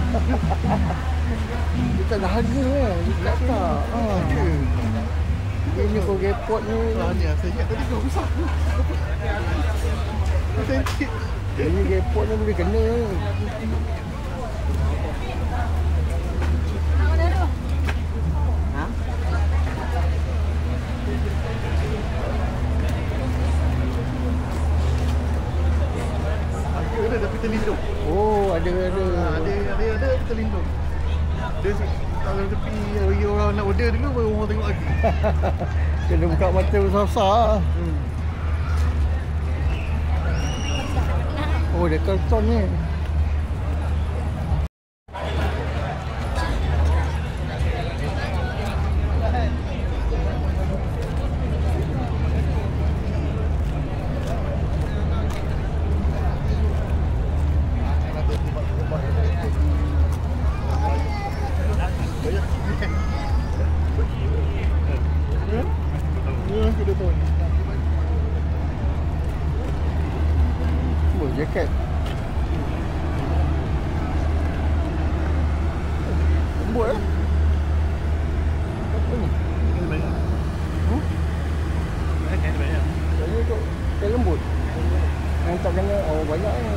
Dia tak ada harga kan? Dia tak. Ini kau report ni. Ni saya ingat tadi kau besar. Ini report ni boleh kena. Ada tapi terlindung. Oh, ada. Ada terlindung. Dia kalau tepi orang nak order dulu baru orang tengok lagi. Kena buka mata besar-besar. Oh, dia karton ni. Jaket. Lembut lah. Apa ni? Ini banyak. Ini banyak. Ini untuk kain lembut. Yang tak kena, banyak ni.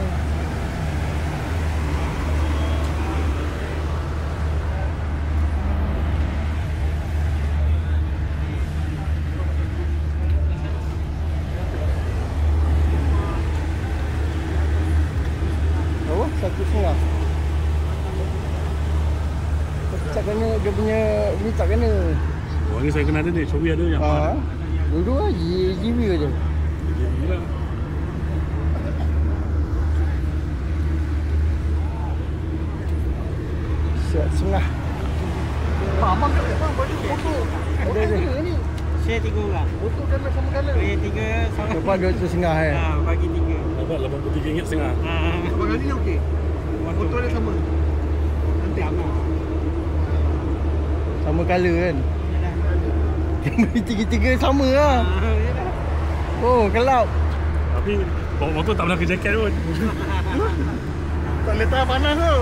$1.5. Tak kena, dia punya ni tak kena. Oh, ni saya kena ada ni, Shopee ada yang mahal. Dulu lah, GB je. $1.5. Abang kat bang baju foto. Ada ni. Share 3 orang. Foto kan sama color. Bagi 3 sama. Lepas $2.5 bagi 3. Dapat RM83.5. Abang kali ni okey. Foto dia sama. Nanti Sama. Sama colour kan. Dia beli tiga-tiga sama lah. Oh, kelap. Tapi bawa motor tak pernah ke jaket pun. tak letak panas tu.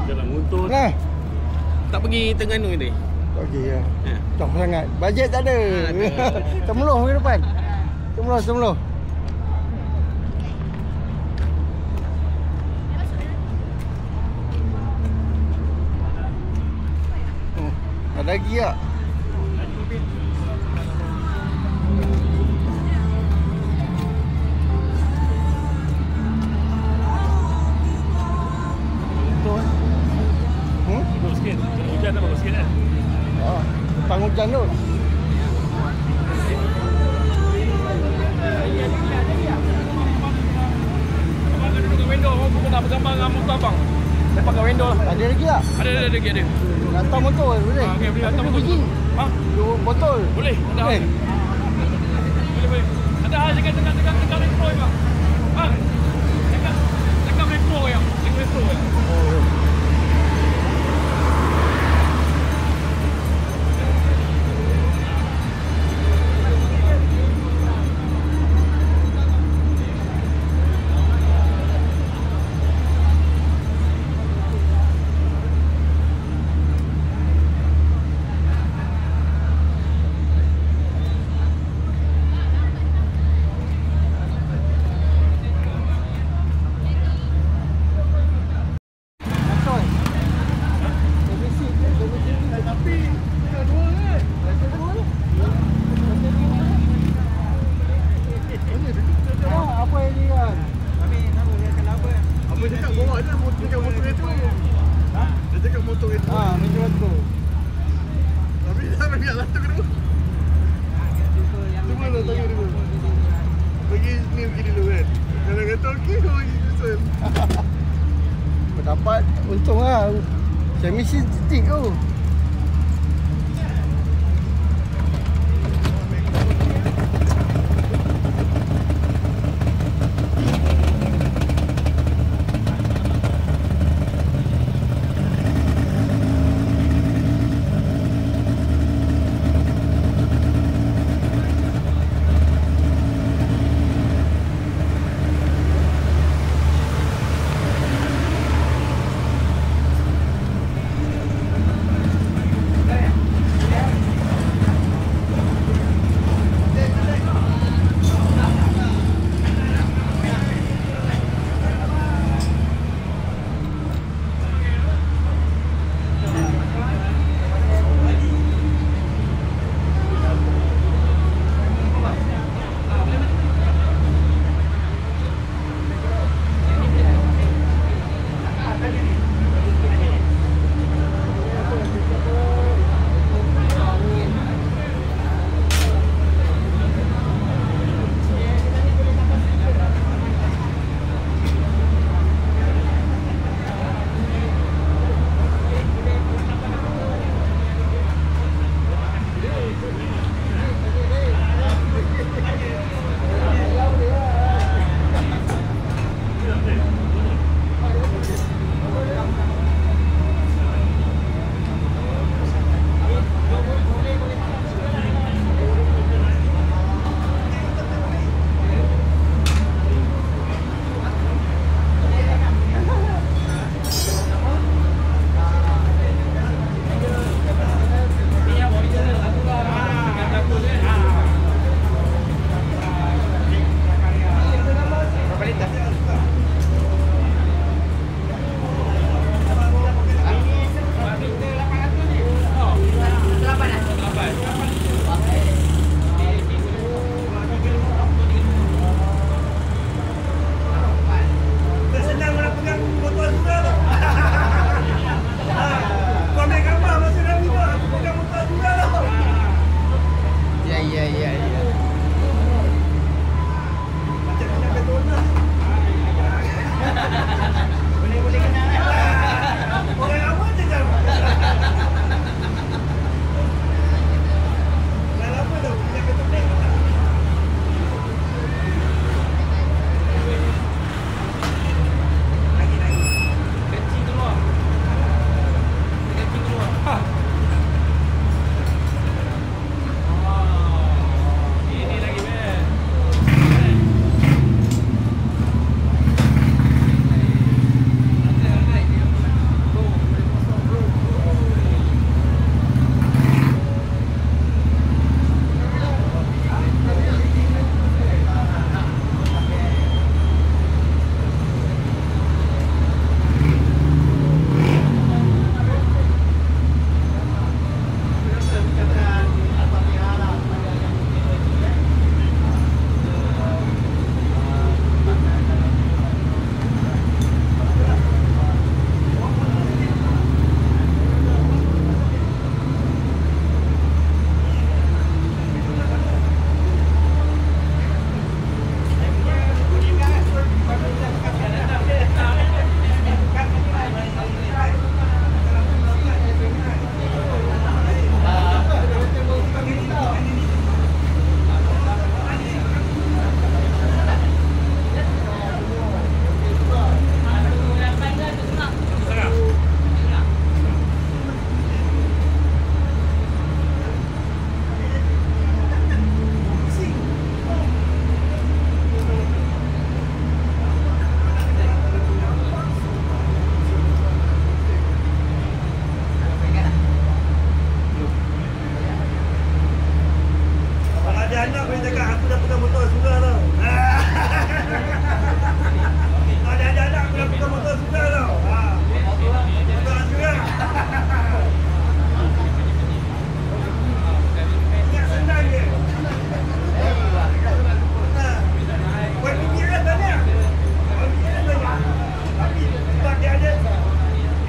Jalan motor. Nah, Tak pergi Terengganu ni. okey ya. Jauh sangat. Bajet tak ada. Temeloh ke depan. Temeloh. Ada lagi tak? Bagus sikit. Hujan dah bagus sikit kan? Petang hujan tu. Abang kan duduk kat window, abang pun nak bergambar dengan motor abang. Saya pakai window lah. Ada lagi tak? Ada lagi ada. Hantar motor boleh? Okey, boleh hantar motor. Biji? Ha? Botol? Boleh, ada. Boleh? Boleh. Ada hal dekat retro ni bang. Ha? Dekat retro ya. Dekat retro ya. Oh. Dapat untung lah. Saya misi titik tu.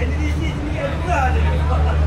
Indonesia sini ada pula ada.